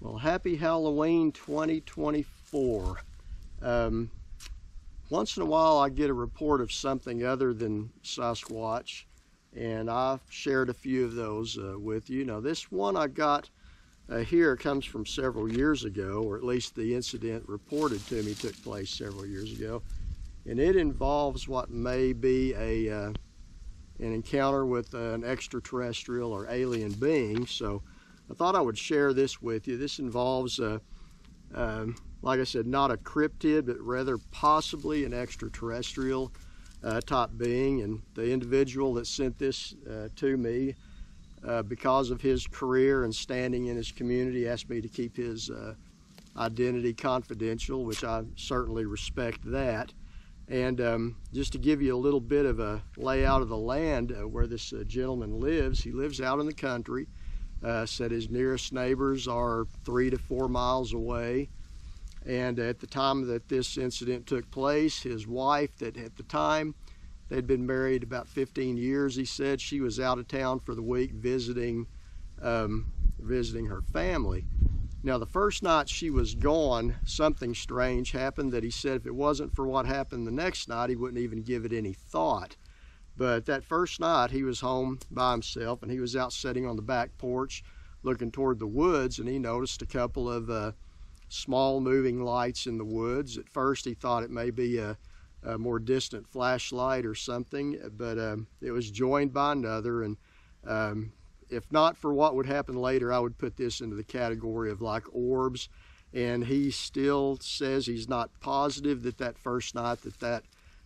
Well, happy Halloween 2024. Once in a while I get a report of something other than Sasquatch, and I've shared a few of those with you. Now this one I got here comes from several years ago, or at least the incident reported to me took place several years ago, and it involves what may be an encounter with an extraterrestrial or alien being. So I thought I would share this with you. This involves, like I said, not a cryptid, but rather possibly an extraterrestrial type being. And the individual that sent this to me, because of his career and standing in his community, asked me to keep his identity confidential, which I certainly respect that. And just to give you a little bit of a layout of the land where this gentleman lives, he lives out in the country. Said his nearest neighbors are 3 to 4 miles away. And at the time that this incident took place, his wife, that at the time, they'd been married about 15 years, he said, she was out of town for the week visiting her family. Now, the first night she was gone, something strange happened that he said if it wasn't for what happened the next night, he wouldn't even give it any thought. But that first night, he was home by himself, and he was out sitting on the back porch looking toward the woods, and he noticed a couple of small moving lights in the woods. At first, he thought it may be a more distant flashlight or something, but it was joined by another. And if not for what would happen later, I would put this into the category of like orbs. And he still says he's not positive that first night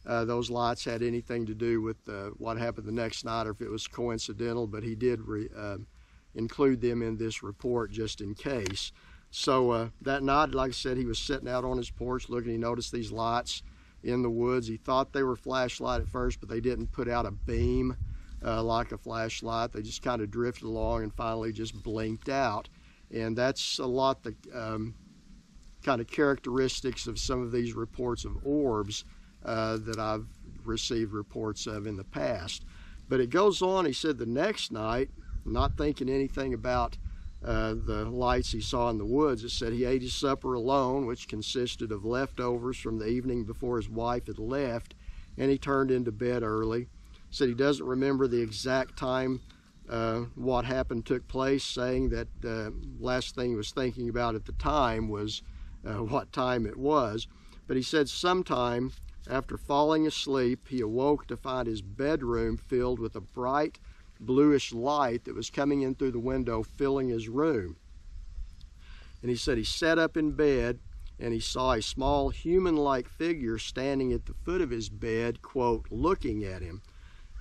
those lights had anything to do with what happened the next night, or if it was coincidental, but he did include them in this report just in case. So that night, like I said, he was sitting out on his porch looking. He noticed these lights in the woods. He thought they were flashlight at first, but they didn't put out a beam like a flashlight. They just kind of drifted along and finally just blinked out. And that's a lot the kind of characteristics of some of these reports of orbs that I've received reports of in the past. But it goes on, he said the next night, not thinking anything about the lights he saw in the woods, it said he ate his supper alone, which consisted of leftovers from the evening before his wife had left, and he turned into bed early. Said he doesn't remember the exact time what happened took place, saying that last thing he was thinking about at the time was what time it was. But he said sometime after falling asleep, he awoke to find his bedroom filled with a bright bluish light that was coming in through the window, filling his room. And he said he sat up in bed and he saw a small human-like figure standing at the foot of his bed, quote, looking at him.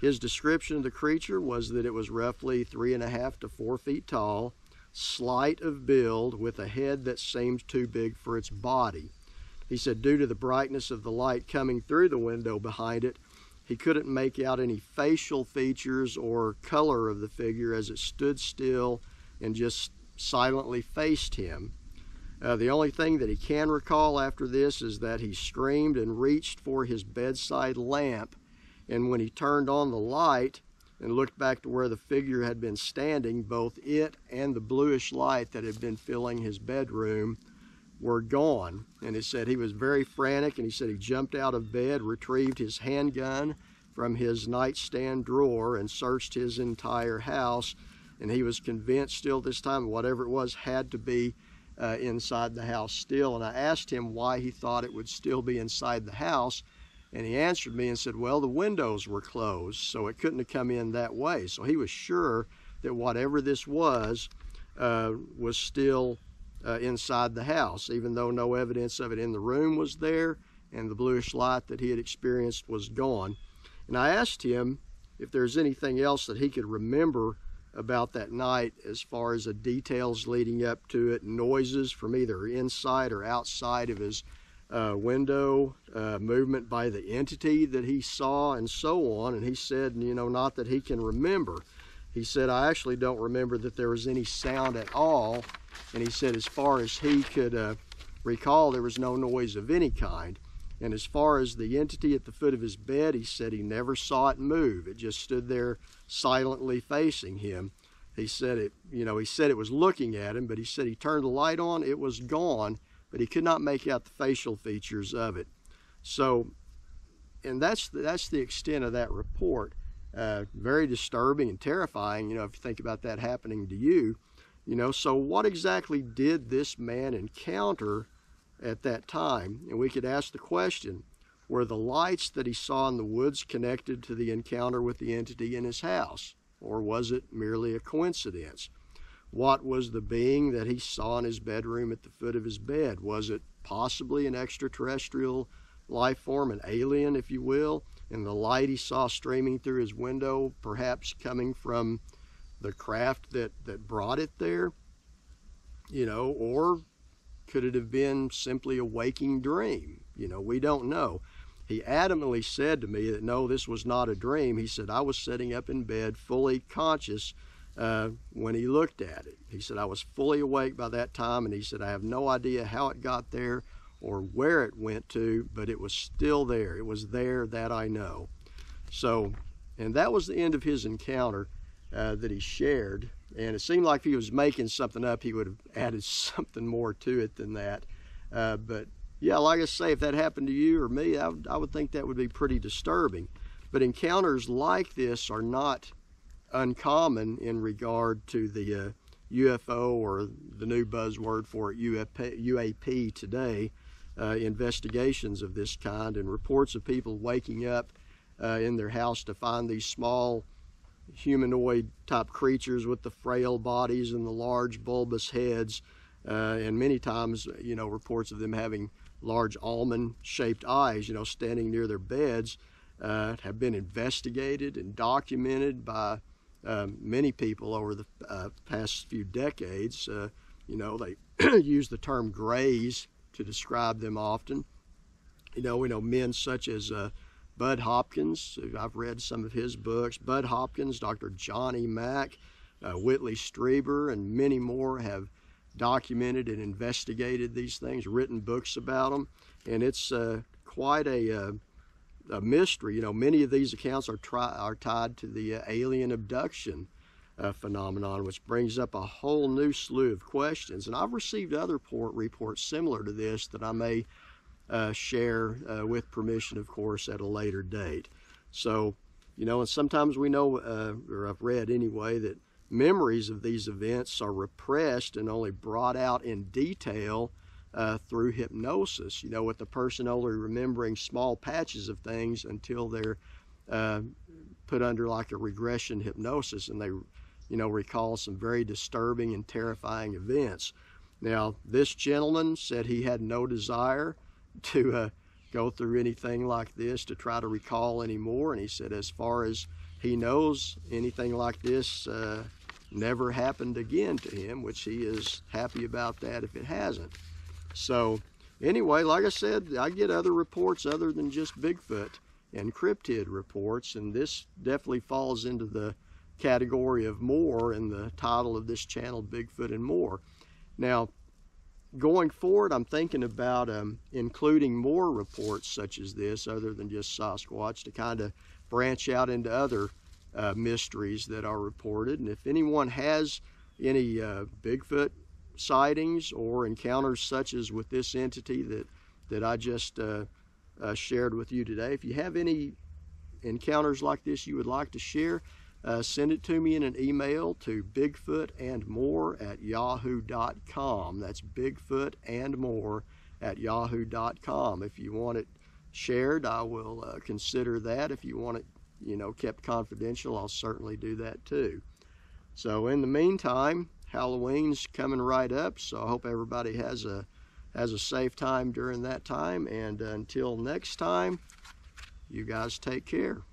His description of the creature was that it was roughly 3.5 to 4 feet tall, slight of build, with a head that seemed too big for its body. He said due to the brightness of the light coming through the window behind it, he couldn't make out any facial features or color of the figure as it stood still and just silently faced him. The only thing that he can recall after this is that he screamed and reached for his bedside lamp, and when he turned on the light and looked back to where the figure had been standing, both it and the bluish light that had been filling his bedroom were gone. And he said he was very frantic, and he said he jumped out of bed, retrieved his handgun from his nightstand drawer, and searched his entire house. And he was convinced still this time whatever it was had to be inside the house still. And I asked him why he thought it would still be inside the house, and he answered me and said, well, the windows were closed, so it couldn't have come in that way. So he was sure that whatever this was still inside the house, even though no evidence of it in the room was there and the bluish light that he had experienced was gone. And I asked him if there's anything else that he could remember about that night as far as the details leading up to it, noises from either inside or outside of his window, movement by the entity that he saw, and so on. And he said, not that he can remember. He said, I actually don't remember that there was any sound at all. And he said, as far as he could recall, there was no noise of any kind. And as far as the entity at the foot of his bed, he said he never saw it move. It just stood there silently facing him. He said it, he said it was looking at him, but he said he turned the light on, it was gone, but he could not make out the facial features of it. So, and that's the extent of that report. Very disturbing and terrifying, if you think about that happening to you. So what exactly did this man encounter at that time? And we could ask the question, were the lights that he saw in the woods connected to the encounter with the entity in his house? Or was it merely a coincidence? What was the being that he saw in his bedroom at the foot of his bed? Was it possibly an extraterrestrial life form, an alien, if you will? And the light he saw streaming through his window, perhaps coming from the craft that brought it there? Or could it have been simply a waking dream? We don't know. He adamantly said to me that no, this was not a dream. He said, I was sitting up in bed fully conscious when he looked at it. He said, I was fully awake by that time, and he said, I have no idea how it got there or where it went to, but it was still there. It was there, that I know. So, and that was the end of his encounter that he shared. And it seemed like if he was making something up, he would have added something more to it than that. But yeah, like I say, if that happened to you or me, I would think that would be pretty disturbing. But encounters like this are not uncommon in regard to the UFO, or the new buzzword for it, UAP today, investigations of this kind, and reports of people waking up in their house to find these small humanoid type creatures with the frail bodies and the large bulbous heads, and many times reports of them having large almond shaped eyes standing near their beds, have been investigated and documented by many people over the past few decades. They use the term grays to describe them often. We know men such as Bud Hopkins. I've read some of his books. Bud Hopkins, Dr. Johnny Mack, Whitley Strieber, and many more have documented and investigated these things, written books about them, and it's quite a mystery. Many of these accounts are tied to the alien abduction phenomenon, which brings up a whole new slew of questions. And I've received other reports similar to this that I may share with permission, of course, at a later date. So, and sometimes we know, or I've read anyway, that memories of these events are repressed and only brought out in detail through hypnosis, with the person only remembering small patches of things until they're put under like a regression hypnosis, and they recall some very disturbing and terrifying events. Now, this gentleman said he had no desire to go through anything like this, to try to recall anymore, and he said as far as he knows, anything like this never happened again to him, which he is happy about that if it hasn't. So anyway, like I said, I get other reports other than just Bigfoot and cryptid reports, and this definitely falls into the category of more in the title of this channel, Bigfoot and More. Now, going forward, I'm thinking about including more reports such as this, other than just Sasquatch, to kind of branch out into other mysteries that are reported. And if anyone has any Bigfoot sightings or encounters such as with this entity that I just shared with you today, if you have any encounters like this you would like to share, send it to me in an email to bigfootandmore@yahoo.com. That's bigfootandmore@yahoo.com. If you want it shared, I will consider that. If you want it kept confidential, I'll certainly do that too. So in the meantime, Halloween's coming right up, so I hope everybody has a safe time during that time, and until next time, you guys take care.